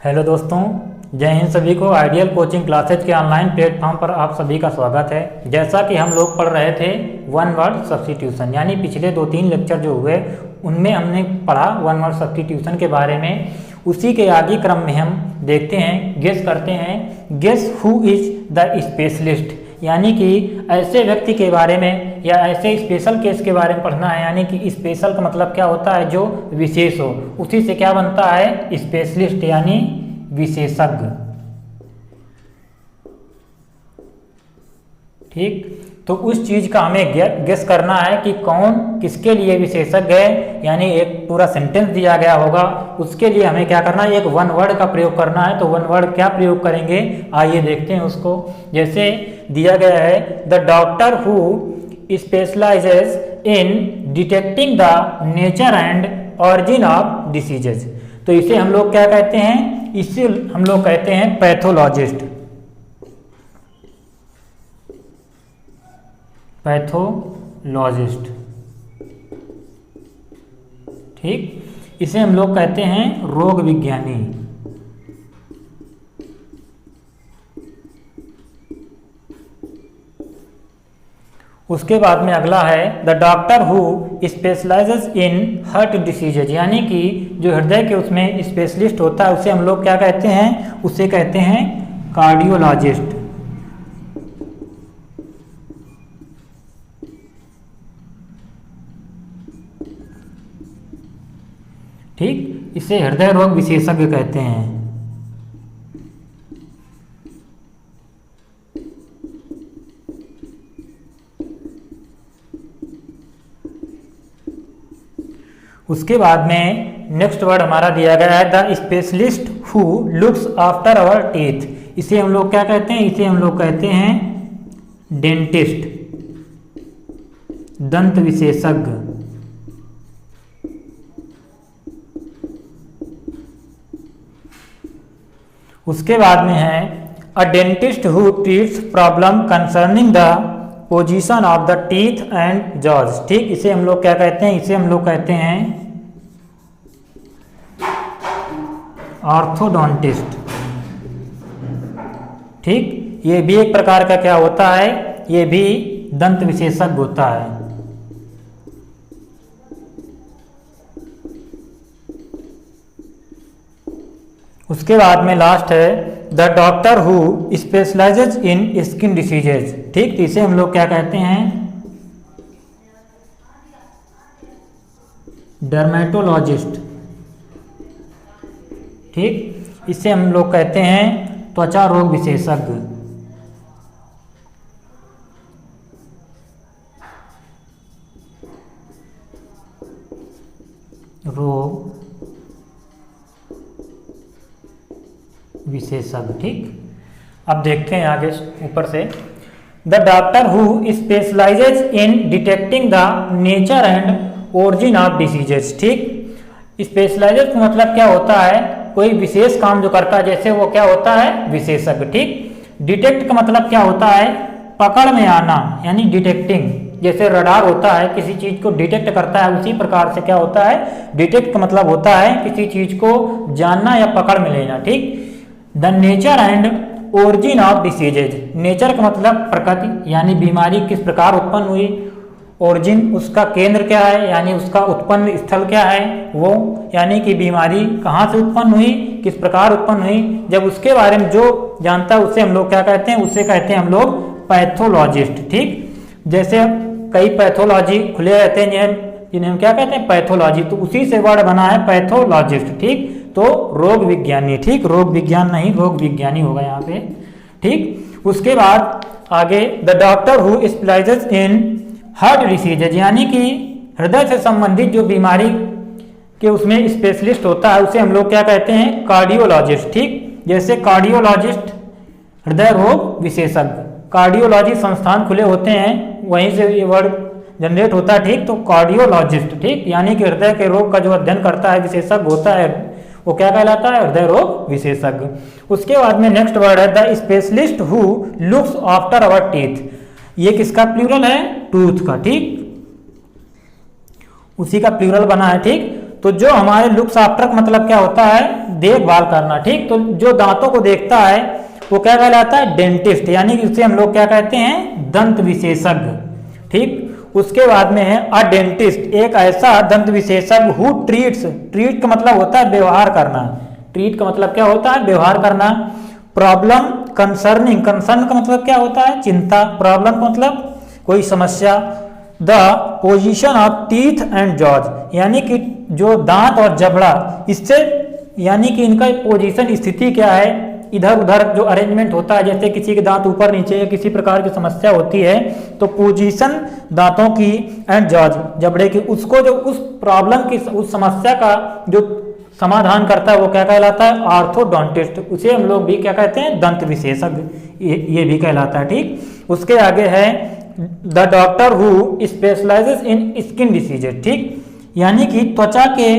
Hello दोस्तों, जय हिंद सभी को। आइडियल कोचिंग क्लासेज के ऑनलाइन प्लेटफॉर्म पर आप सभी का स्वागत है। जैसा कि हम लोग पढ़ रहे थे वन वर्ड सब्स्टिट्यूशन, यानी पिछले 2-3 लेक्चर जो हुए उनमें हमने पढ़ा वन वर्ड सब्स्टिट्यूशन के बारे में। उसी के आगे क्रम में हम देखते हैं, गेस करते हैं, guess who is the specialist, यानी कि ऐसे व्यक्ति के बारे में या ऐसे स्पेशल केस के बारे में पढ़ना है। यानी कि स्पेशल का मतलब क्या होता है, जो विशेष हो, उसी से क्या बनता है, स्पेशलिस्ट यानी विशेषज्ञ। ठीक, तो उस चीज का हमें गेस करना है कि कौन किसके लिए विशेषज्ञ है। यानी एक पूरा सेंटेंस दिया गया होगा, उसके लिए हमें क्या करना है, एक वन वर्ड का प्रयोग करना है। तो वन वर्ड क्या प्रयोग करेंगे, आइए देखते हैं उसको। जैसे दिया गया है, the doctor who specialises in detecting the nature and origin of diseases. तो इसे हम लोग क्या कहते हैं, इसे हम लोग कहते हैं पैथोलॉजिस्ट। पैथोलॉजिस्ट, ठीक, इसे हम लोग कहते हैं रोग विज्ञानी। उसके बाद में अगला है the doctor who specialises in heart diseases, यानी कि जो हृदय के उसमें स्पेशलिस्ट होता है उसे हम लोग क्या कहते हैं, उसे कहते हैं कार्डियोलॉजिस्ट। ठीक, इसे हृदय रोग विशेषज्ञ कहते हैं। उसके बाद में नेक्स्ट वर्ड हमारा दिया गया है the specialist who looks after our teeth. इसे हम लोग क्या कहते हैं, इसे हम लोग कहते हैं डेंटिस्ट, दंत विशेषज्ञ। उसके बाद में है a dentist who treats problem concerning the position of the teeth and jaws. ठीक, इसे हम लोग क्या कहते हैं, इसे हम लोग कहते हैं ऑर्थोडोंटिस्ट। ठीक, ये भी एक प्रकार का क्या होता है, ये भी दंत विशेषज्ञ होता है। उसके बाद में लास्ट है the doctor who specialises in skin diseases. ठीक, तो इसे हम लोग क्या कहते हैं, डर्मेटोलॉजिस्ट। ठीक, इसे हम लोग कहते हैं त्वचा रोग विशेषज्ञ। रोग विशेषज्ञ। ठीक, अब देखते हैं आगे ऊपर से the doctor who specialises in detecting the nature and origin of diseases. ठीक, स्पेशलाइजेज का मतलब क्या होता है, कोई विशेष काम जो करता है, जैसे वो क्या होता है, विशेषज्ञ। ठीक, डिटेक्ट का मतलब क्या होता है, पकड़ में आना, यानी डिटेक्टिंग। जैसे रडार होता है, किसी चीज को डिटेक्ट करता है, उसी प्रकार से क्या होता है, डिटेक्ट का मतलब होता है किसी चीज को जानना या पकड़ में लेना। ठीक, the nature and origin of diseases. Nature का मतलब प्रकृति, यानी बीमारी किस प्रकार उत्पन्न हुई, ओरिजिन उसका केंद्र क्या है, यानी उसका उत्पन्न स्थल क्या है वो, यानी कि बीमारी कहाँ से उत्पन्न हुई, किस प्रकार उत्पन्न हुई। जब उसके बारे में जो जानता है उसे हम लोग क्या कहते हैं, उसे कहते हैं हम लोग पैथोलॉजिस्ट। ठीक, जैसे कई पैथोलॉजी खुले रहते हैं जिन्हें हम क्या कहते हैं, पैथोलॉजी, तो उसी से वर्ड बना है पैथोलॉजिस्ट। ठीक, तो रोग विज्ञानी। ठीक, रोग विज्ञान नहीं, रोग विज्ञानी होगा यहाँ पे। ठीक, उसके बाद आगे the doctor who specialises in heart diseases, यानी कि हृदय से संबंधित जो बीमारी के उसमें स्पेशलिस्ट होता है उसे हम लोग क्या कहते हैं, कार्डियोलॉजिस्ट। ठीक, जैसे कार्डियोलॉजिस्ट हृदय रोग विशेषज्ञ, कार्डियोलॉजी संस्थान खुले होते हैं, वहीं से ये वर्ड जनरेट होता है। ठीक, तो कार्डियोलॉजिस्ट, ठीक, यानी कि हृदय के रोग का जो अध्ययन करता है, विशेषज्ञ होता है, वो क्या कहलाता है, हृदय रोग विशेषज्ञ। उसके बाद में नेक्स्ट वर्ड है the specialist who looks after our teeth. ये किसका प्लूरल है, टूथ का। ठीक, उसी का प्लूरल बना है। ठीक, तो जो हमारे लुक्स आफ्टर का मतलब क्या होता है, देखभाल करना, ठीक। तो जो दांतों को देखता है वो क्या कहलाता है, डेंटिस्ट, यानी कि उसे हम लोग क्या कहते हैं, दंत विशेषज्ञ, ठीक। उसके बाद में है अ डेंटिस्ट, एक ऐसा दंत विशेषज्ञ हु ट्रीट्स, ट्रीट का मतलब होता है व्यवहार करना, ट्रीट का मतलब क्या होता है, व्यवहार करना। प्रॉब्लम कंसर्निंग, कंसर्न का मतलब क्या होता है, चिंता, प्रॉब्लम का मतलब कोई समस्या। The position of teeth and jaws, यानी कि जो दांत और जबड़ा, इससे यानी कि इनका पोजीशन, स्थिति क्या है, इधर उधर जो अरेंजमेंट होता है, जैसे किसी के दांत ऊपर नीचे या किसी प्रकार की समस्या होती है, तो पोजीशन दांतों की एंड जॉज, जबड़े की, उसको जो उस प्रॉब्लम की, उस समस्या का जो समाधान करता है वो क्या कहलाता है, ऑर्थोडोंटिस्ट। उसे हम लोग भी क्या कहते हैं, दंत विशेषज्ञ, ये भी कहलाता है, ठीक। उसके आगे है the doctor who specialises in skin diseases, ठीक। यानी कि त्वचा के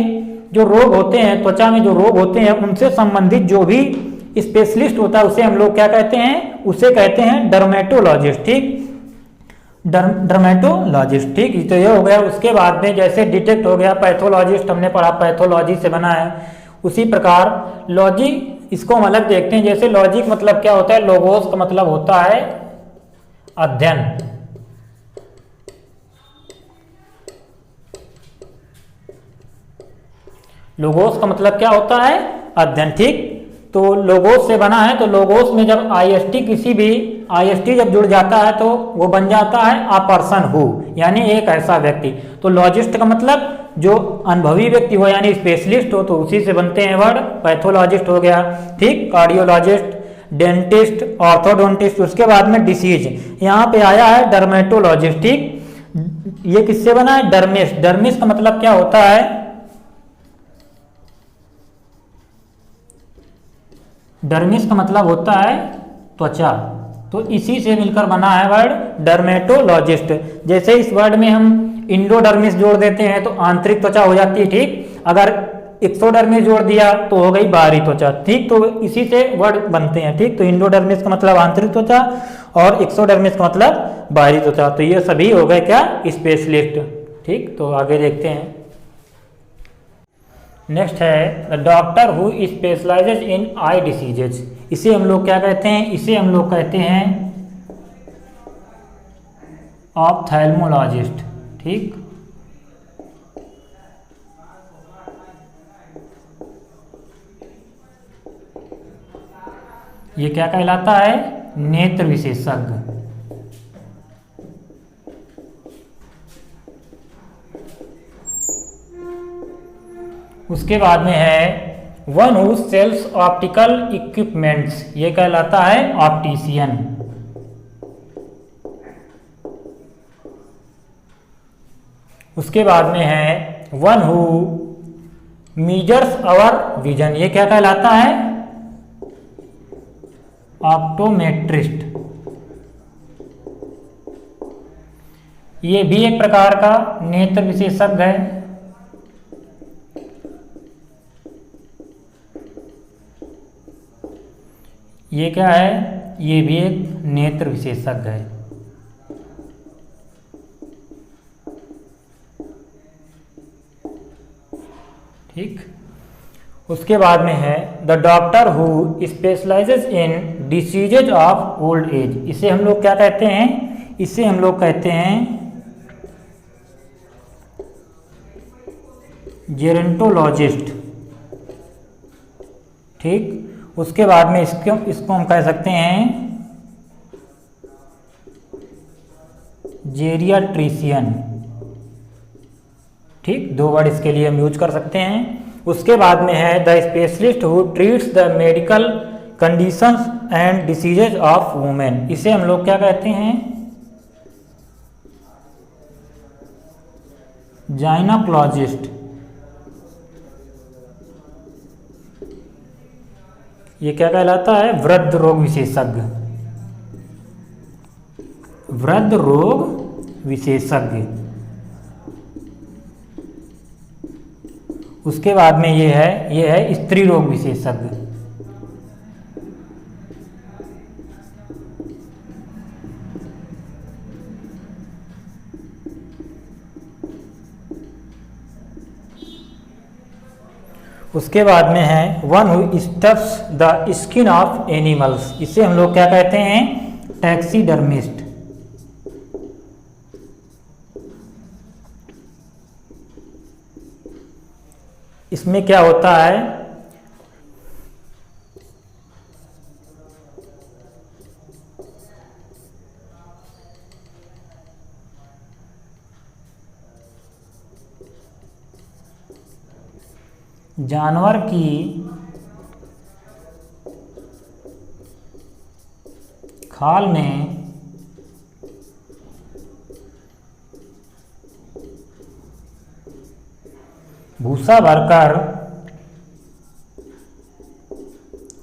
जो रोग होते हैं, त्वचा में जो रोग होते हैं उनसे संबंधित जो भी स्पेशलिस्ट होता है उसे हम लोग क्या कहते हैं, उसे कहते हैं डर्मेटोलॉजिस्ट, ठीक। डर्मेटोलॉजिस्ट, ठीक। तो ये हो गया। उसके बाद में जैसे डिटेक्ट हो गया, पैथोलॉजिस्ट हमने पढ़ा, पैथोलॉजी से बना है। उसी प्रकार लॉजी, इसको हम अलग देखते हैं। जैसे लॉजिक मतलब क्या होता है, लोगोस का मतलब होता है अध्ययन, लोगोस का मतलब क्या होता है, अध्ययन, ठीक। तो लोगोस से बना है, तो लोगोस में जब आईएसटी, किसी भी आईएसटी जब जुड़ जाता है तो वो बन जाता है अ पर्सन हु, यानी एक ऐसा व्यक्ति। तो लॉजिस्ट का मतलब जो अनुभवी व्यक्ति हो, यानी स्पेशलिस्ट हो, तो उसी से बनते हैं वर्ड। पैथोलॉजिस्ट हो गया, ठीक। Cardiologist, dentist, orthodontist. उसके बाद में डिसीज, यहाँ पे आया है डर्मेटोलॉजिस्ट, ठीक। ये किससे बना है, डर्मिस। डर्मिस का मतलब क्या होता है, डर्मिस का मतलब होता है त्वचा, तो इसी से मिलकर बना है वर्ड डर्मेटोलॉजिस्ट। जैसे इस वर्ड में हम इंडोडर्मिस जोड़ देते हैं तो आंतरिक त्वचा हो जाती है, ठीक। अगर एक्सोडर्मिस जोड़ दिया तो हो गई बाहरी त्वचा, ठीक। तो इसी से वर्ड बनते हैं, ठीक। तो इंडोडर्मिस का मतलब आंतरिक त्वचा और एक्सोडर्मिस का मतलब बाहरी त्वचा। तो ये सभी हो गए क्या, स्पेशलिस्ट, ठीक। तो आगे देखते हैं। नेक्स्ट है the doctor who specialises in I diseases. इसे हम लोग क्या कहते हैं, इसे हम लोग कहते हैं ऑप्थेल्मोलॉजिस्ट, ठीक। ये क्या कहलाता है, नेत्र विशेषज्ञ। उसके बाद में है one who sells optical equipments, ये कहलाता है ऑप्टिशियन। उसके बाद में है one who measures our vision, ये क्या कहलाता है, ऑप्टोमेट्रिस्ट। ये भी एक प्रकार का नेत्र विशेषज्ञ है। ये क्या है, ये भी एक नेत्र विशेषज्ञ है, ठीक। उसके बाद में है the doctor who specialises in diseases of old age. इसे हम लोग क्या कहते हैं, इसे हम लोग कहते हैं जेरेंटोलॉजिस्ट, ठीक। उसके बाद में इसको हम कह सकते हैं जेरियाट्रिशियन, ठीक। दो वर्ड इसके लिए हम यूज कर सकते हैं। उसके बाद में है the specialist who treats the medical conditions and diseases of women. इसे हम लोग क्या कहते हैं, जाइनोकोलॉजिस्ट। ये क्या कहलाता है, वृद्ध रोग विशेषज्ञ, वृद्ध रोग विशेषज्ञ। उसके बाद में ये है स्त्री रोग विशेषज्ञ। उसके बाद में है one who stuffs the skin of animals, इसे हम लोग क्या कहते हैं, टैक्सीडर्मिस्ट। इसमें क्या होता है, जानवर की खाल में भूसा भरकर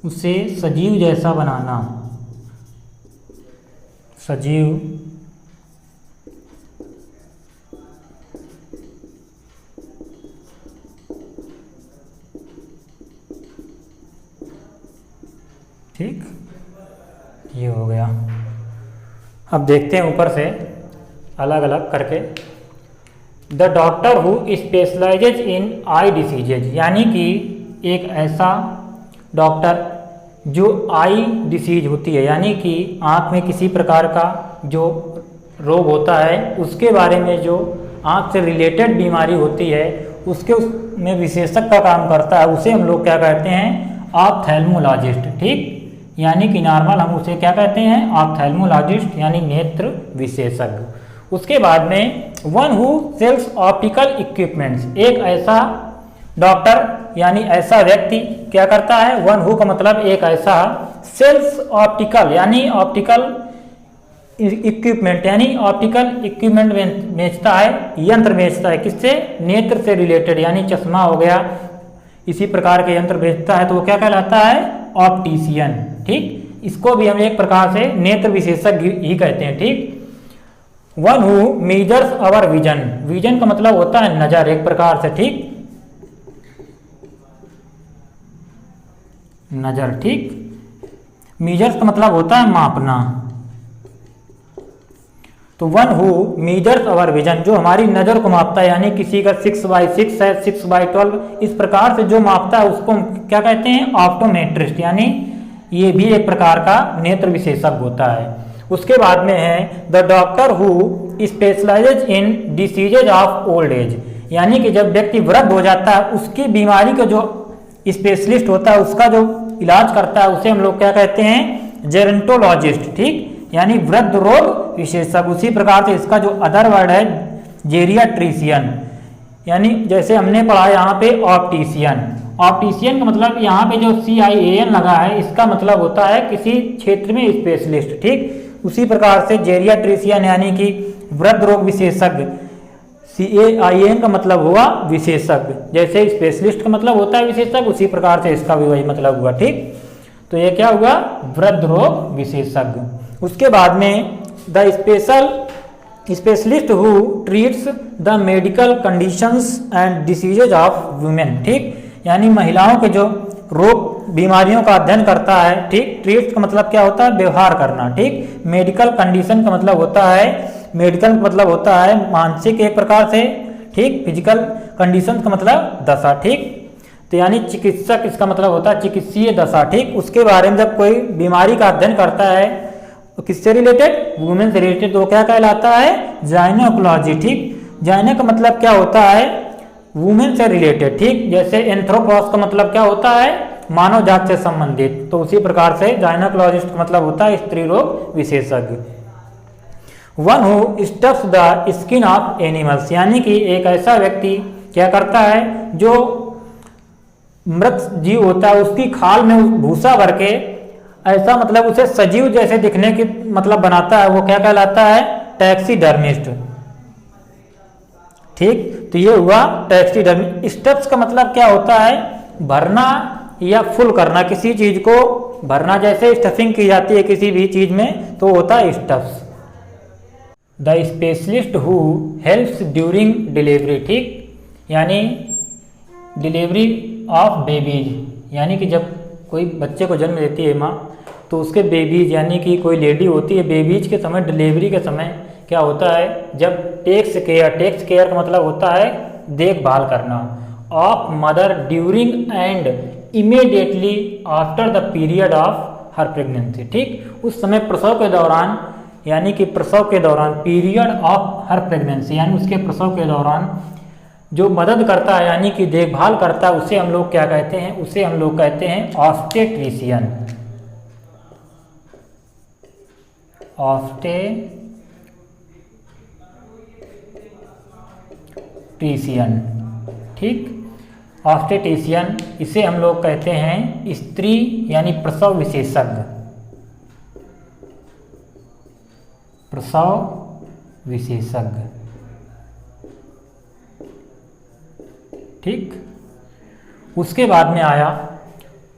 उसे सजीव जैसा बनाना, सजीव ठीक, ये हो गया। अब देखते हैं ऊपर से अलग अलग करके। The doctor who specialises in I diseases, यानी कि एक ऐसा डॉक्टर जो आई डिसीज होती है, यानी कि आँख में किसी प्रकार का जो रोग होता है उसके बारे में, जो आँख से रिलेटेड बीमारी होती है उसके उसमें विशेषज्ञ का काम करता है, उसे हम लोग क्या कहते हैं, ऑप्थेल्मोलॉजिस्ट। ठीक, यानी कि नॉर्मल हम उसे क्या कहते हैं, ऑप्थेल्मोलॉजिस्ट यानी नेत्र विशेषज्ञ। उसके बाद में one who sells optical equipments, एक ऐसा डॉक्टर यानी ऐसा व्यक्ति क्या करता है, वन हु का मतलब एक ऐसा, सेल्स ऑप्टिकल यानी ऑप्टिकल इक्विपमेंट यानी ऑप्टिकल इक्विपमेंट बेचता है, यंत्र बेचता है, किससे, नेत्र से रिलेटेड, यानी चश्मा हो गया, इसी प्रकार के यंत्र बेचता है तो वो क्या कहलाता है, ऑप्टिशियन। ठीक, इसको भी हम एक प्रकार से नेत्र विशेषज्ञ ही कहते हैं। ठीक, one who measures our vision, vision का मतलब होता है नजर एक प्रकार से। ठीक, नजर। ठीक, मेजर्स का मतलब होता है मापना। तो one who measures our vision, जो हमारी नजर को मापता है, यानी किसी का 6/6 है, 6/12, इस प्रकार से जो मापता है उसको हम क्या कहते हैं, ऑप्टोमेट्रिस्ट, यानी ये भी एक प्रकार का नेत्र विशेषज्ञ होता है। उसके बाद में है the doctor who specialises in diseases of old age, यानी कि जब व्यक्ति वृद्ध हो जाता है उसकी बीमारी का जो स्पेशलिस्ट होता है, उसका जो इलाज करता है, उसे हम लोग क्या कहते हैं, जेरेंटोलॉजिस्ट। ठीक, यानी वृद्ध रोग विशेषज्ञ। उसी प्रकार से इसका जो अदर वर्ड है जेरियाट्रिशियन, यानी जैसे हमने पढ़ा यहाँ पे ऑप्टिशियन। ऑप्टिशियन का मतलब यहाँ पे जो CIAN लगा है इसका मतलब होता है किसी क्षेत्र में स्पेशलिस्ट। ठीक, उसी प्रकार से जेरियाट्रिशियन यानी कि वृद्ध रोग विशेषज्ञ, CAIN का मतलब हुआ विशेषज्ञ, जैसे स्पेशलिस्ट का मतलब होता है विशेषज्ञ, उसी प्रकार से इसका भी वही मतलब हुआ। ठीक, तो ये क्या हुआ, वृद्ध रोग विशेषज्ञ। उसके बाद में the specialist who treats the medical conditions and diseases of women. ठीक, यानी महिलाओं के जो रोग बीमारियों का अध्ययन करता है। ठीक, ट्रीट का मतलब क्या होता है, व्यवहार करना। ठीक, मेडिकल कंडीशन का मतलब होता है, मेडिकल का मतलब होता है मानसिक एक प्रकार से। ठीक, फिजिकल कंडीशन का मतलब दशा। ठीक, तो यानी चिकित्सक इसका मतलब होता है चिकित्सीय दशा। ठीक, उसके बारे में जब कोई बीमारी का अध्ययन करता है तो किससे रिलेटेड, वुमेन से रिलेटेड, तो क्या कहलाता है, जाइनेकोलॉजी। ठीक, जाइने का मतलब क्या होता है, वुमेन से रिलेटेड। ठीक, जैसे एंथ्रोपोस का मतलब क्या होता है, मानव जात से संबंधित, तो उसी प्रकार से जाइनेकोलॉजिस्ट का मतलब होता है स्त्री रोग विशेषज्ञ। One who stuffs the skin of animals, यानी कि एक ऐसा व्यक्ति क्या करता है, जो मृत जीव होता है उसकी खाल में भूसा भर के ऐसा मतलब उसे सजीव जैसे दिखने की मतलब बनाता है, वो क्या कहलाता है, टैक्सीडर्मिस्ट। ठीक, तो ये हुआ टैक्सीडर्मी। स्टफ्स का मतलब क्या होता है, भरना या फुल करना, किसी चीज को भरना, जैसे स्टफिंग की जाती है किसी भी चीज में तो होता है stuffs. The specialist who helps during delivery. ठीक, यानी डिलीवरी ऑफ बेबीज, यानी कि जब कोई बच्चे को जन्म देती है माँ, तो उसके बेबीज यानी कि कोई लेडी होती है, बेबीज के समय, डिलीवरी के समय क्या होता है, जब टेक्स केयर का मतलब होता है देखभाल करना, of mother during and immediately after the period of her pregnancy. ठीक, उस समय प्रसव के दौरान, यानी कि प्रसव के दौरान, पीरियड ऑफ हर प्रेगनेंसी यानी उसके प्रसव के दौरान जो मदद करता है यानी कि देखभाल करता है, उसे हम लोग क्या कहते हैं? उसे हम लोग कहते हैं ऑब्स्टेट्रिशियन। ऑब्स्टेट्रिशियन, ठीक, ऑब्स्टेट्रिशियन, इसे हम लोग कहते हैं स्त्री यानी प्रसव विशेषज्ञ। प्रसव विशेषज्ञ, ठीक। उसके बाद में आया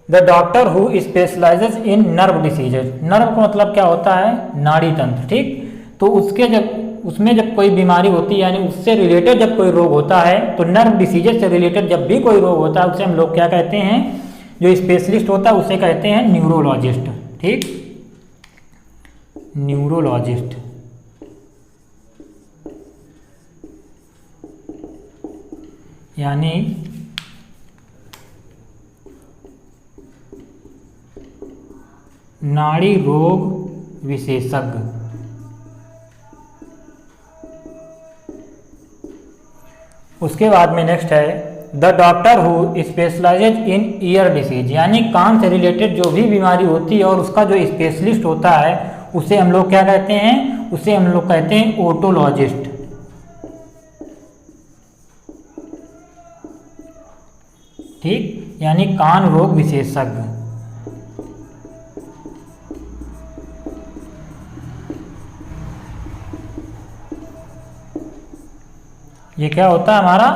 the doctor who specialises in nerve diseases. Nerve का मतलब क्या होता है? नाड़ी तंत्र, ठीक। तो उसमें जब कोई बीमारी होती है यानी उससे रिलेटेड जब कोई रोग होता है, तो नर्व डिसीजेज से रिलेटेड जब भी कोई रोग होता है उसे हम लोग क्या कहते हैं? जो स्पेशलिस्ट होता है उसे कहते हैं न्यूरोलॉजिस्ट, ठीक, न्यूरोलॉजिस्ट। यानी नाड़ी रोग विशेषज्ञ। उसके बाद में नेक्स्ट है the doctor who specialises in year disease, यानी कान से रिलेटेड जो भी बीमारी होती है और उसका जो स्पेशलिस्ट होता है उसे हम लोग क्या कहते हैं? उसे हम लोग कहते हैं ओटोलॉजिस्ट, ठीक, यानी कान रोग विशेषज्ञ। ये क्या होता है? हमारा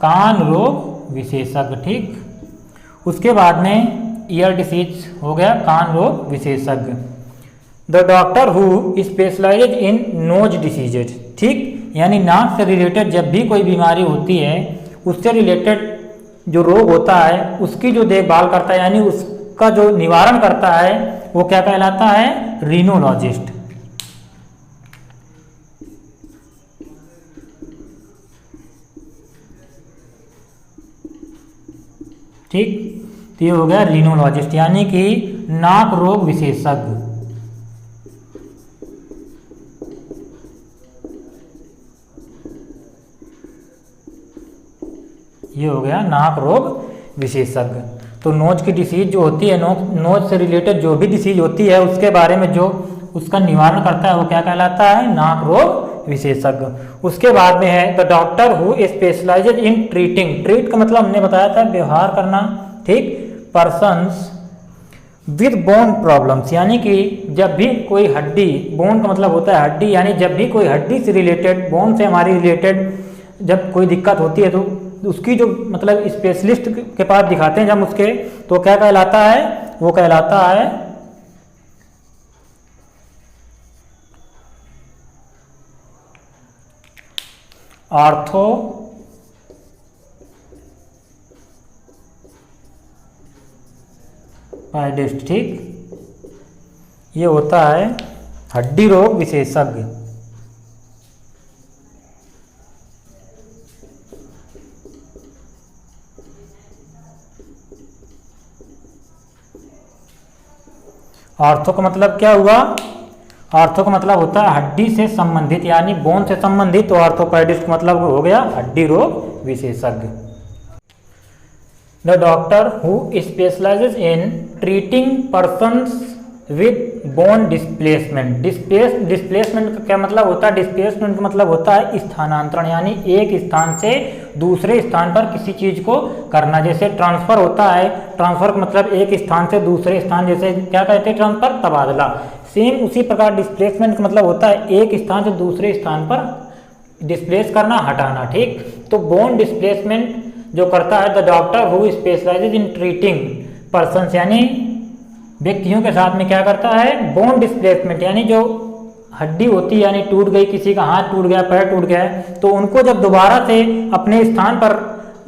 कान रोग विशेषज्ञ, ठीक। उसके बाद में ईयर डिसीज हो गया, कान रोग विशेषज्ञ। The doctor who specialises in knows diseases, ठीक, यानी नाक से रिलेटेड जब भी कोई बीमारी होती है उससे रिलेटेड जो रोग होता है उसकी जो देखभाल करता है यानी उसका जो निवारण करता है वो क्या कहलाता है? रिनोलॉजिस्ट, ठीक। तो ये हो गया रिनोलॉजिस्ट यानी कि नाक रोग विशेषज्ञ। ये हो गया नाक रोग विशेषज्ञ। तो नोज की डिसीज जो होती है, नोज से रिलेटेड जो भी डिसीज होती है उसके बारे में जो उसका निवारण करता है वो क्या कहलाता है? नाक रोग विशेषज्ञ। उसके बाद में है the doctor who specialises in treating. Treat का मतलब हमने बताया था व्यवहार करना, ठीक, पर्सन्स विद बोन प्रॉब्लम्स, यानी कि जब भी कोई हड्डी, बोन का मतलब होता है हड्डी, यानी जब भी कोई हड्डी से रिलेटेड, बोन से हमारी रिलेटेड जब कोई दिक्कत होती है तो उसकी जो मतलब स्पेशलिस्ट के पास दिखाते हैं जब उसके, तो क्या कहलाता है? वो कहलाता है ऑर्थोपेडिस्ट, ठीक। ये होता है हड्डी रोग विशेषज्ञ। आर्थो का मतलब क्या हुआ? आर्थो का मतलब होता है हड्डी से संबंधित यानी बोन से संबंधित, तो ऑर्थोपेडिस्ट का मतलब हो गया हड्डी रोग विशेषज्ञ। The doctor who specialises in treating persons with bone displacement. Displacement का क्या मतलब होता है? डिस्प्लेसमेंट का मतलब होता है स्थानांतरण, यानी एक स्थान से दूसरे स्थान पर किसी चीज को करना। जैसे ट्रांसफर होता है, ट्रांसफर का मतलब एक स्थान से दूसरे स्थान, जैसे क्या कहते हैं? ट्रांसफर, तबादला। सेम उसी प्रकार डिस्प्लेसमेंट का मतलब होता है एक स्थान से दूसरे स्थान पर डिस्प्लेस करना, हटाना, ठीक। तो बोन डिस्प्लेसमेंट जो करता है the doctor who specialises in treating persons, यानी व्यक्तियों के साथ में क्या करता है? बोन डिस्प्लेसमेंट, यानी जो हड्डी होती है यानी टूट गई, किसी का हाथ टूट गया, पैर टूट गया, तो उनको जब दोबारा से अपने स्थान पर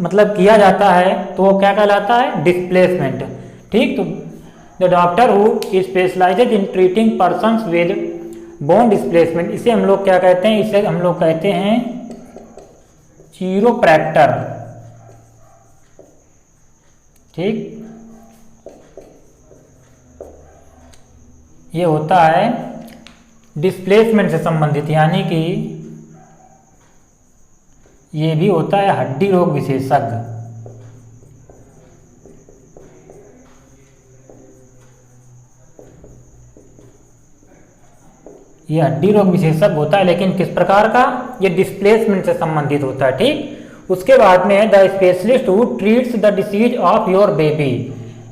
मतलब किया जाता है तो वो क्या कहलाता है? डिस्प्लेसमेंट, ठीक। तो the doctor who specialises in treating persons with bone displacement, इसे हम लोग क्या कहते हैं? इसे हम लोग कहते हैं चिरोप्रैक्टर, ठीक, ये होता है डिस्प्लेसमेंट से संबंधित, यानी कि ये भी होता है हड्डी रोग विशेषज्ञ। ये हड्डी रोग विशेषज्ञ होता है, लेकिन किस प्रकार का? ये डिस्प्लेसमेंट से संबंधित होता है। ठीक, उसके बाद में the specialist who treats the disease of your baby,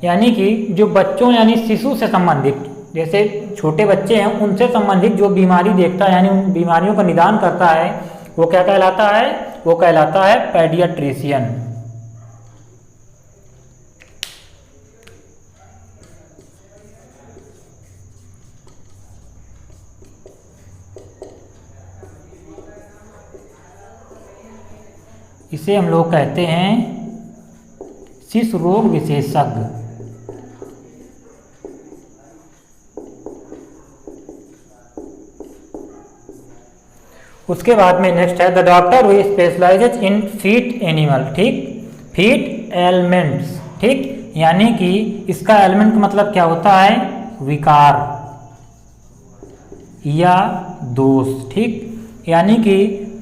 यानी कि जो बच्चों यानी शिशु से संबंधित, जैसे छोटे बच्चे हैं उनसे संबंधित जो बीमारी देखता है यानी उन बीमारियों का निदान करता है, वो क्या कहलाता है? वो कहलाता है पेडियाट्रिशियन। इसे हम लोग कहते हैं शिशु रोग विशेषज्ञ। उसके बाद में नेक्स्ट है the doctor who specialises in feet animal. ठीक, फीट एलिमेंट्स। ठीक, यानी कि इसका एलिमेंट का मतलब क्या होता है? विकार या दोष। ठीक, यानी कि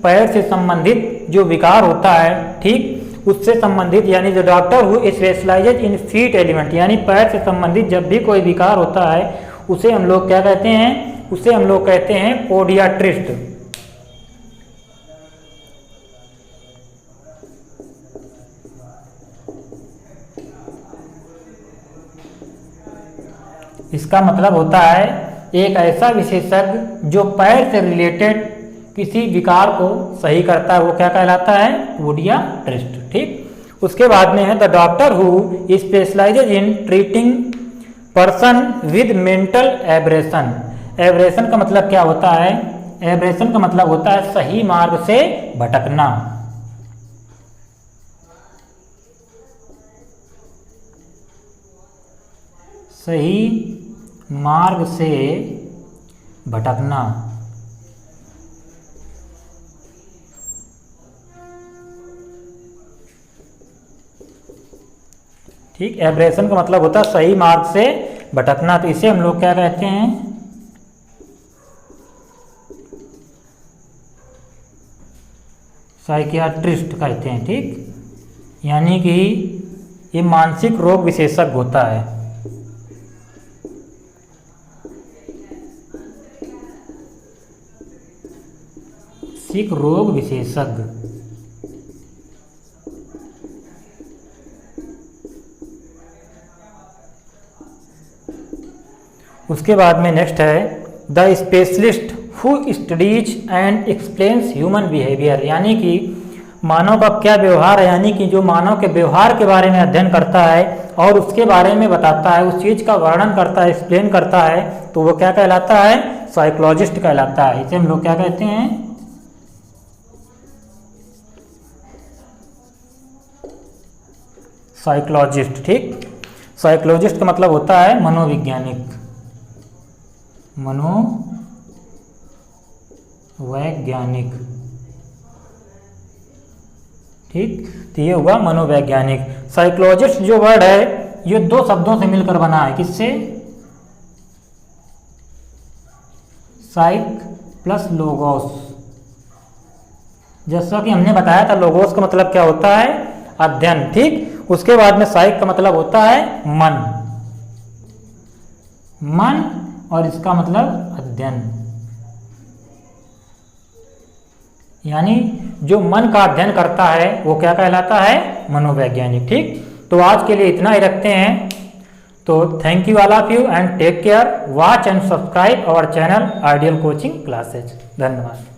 पैर से संबंधित जो विकार होता है, ठीक, उससे संबंधित, यानी the doctor who specialises in feet element, यानी पैर से संबंधित जब भी कोई विकार होता है उसे हम लोग क्या कहते हैं? उसे हम लोग कहते हैं पोडियाट्रिस्ट। इसका मतलब होता है एक ऐसा विशेषज्ञ जो पैर से रिलेटेड किसी विकार को सही करता है, वो क्या कहलाता है? पोडियाट्रिस्ट। ठीक, उसके बाद में है the doctor who specialises in treating person with mental aberration. Aberration का मतलब क्या होता है? एब्रेशन का मतलब होता है सही मार्ग से भटकना। सही मार्ग से भटकना। ठीक, एब्रेशन का मतलब होता है सही मार्ग से भटकना, तो इसे हम लोग क्या कहते हैं? साइकियाट्रिस्ट कहते हैं। ठीक, यानी कि ये मानसिक रोग विशेषज्ञ होता है। मानसिक रोग विशेषज्ञ। उसके बाद में नेक्स्ट है the specialist who studies and explains human behaviour, यानी कि मानव का क्या व्यवहार है, यानी कि जो मानव के व्यवहार के बारे में अध्ययन करता है और उसके बारे में बताता है, उस चीज का वर्णन करता है, एक्सप्लेन करता है, तो वो क्या कहलाता है? साइकोलॉजिस्ट कहलाता है। इसे हम लोग क्या कहते हैं? साइकोलॉजिस्ट। ठीक, साइकोलॉजिस्ट का मतलब होता है मनोवैज्ञानिक, मनोवैज्ञानिक। ठीक, तो ये हुआ मनोवैज्ञानिक। साइकोलॉजिस्ट जो वर्ड है ये दो शब्दों से मिलकर बना है। किससे? साइक प्लस लोगोस। जैसा कि हमने बताया था लोगोस का मतलब क्या होता है? अध्ययन। ठीक, उसके बाद में साइक का मतलब होता है मन, मन, और इसका मतलब अध्ययन, यानी जो मन का अध्ययन करता है वो क्या कहलाता है? मनोवैज्ञानिक। ठीक, तो आज के लिए इतना ही रखते हैं। तो thank you all of you and take care. Watch and subscribe our channel Ideal Coaching Classes. धन्यवाद।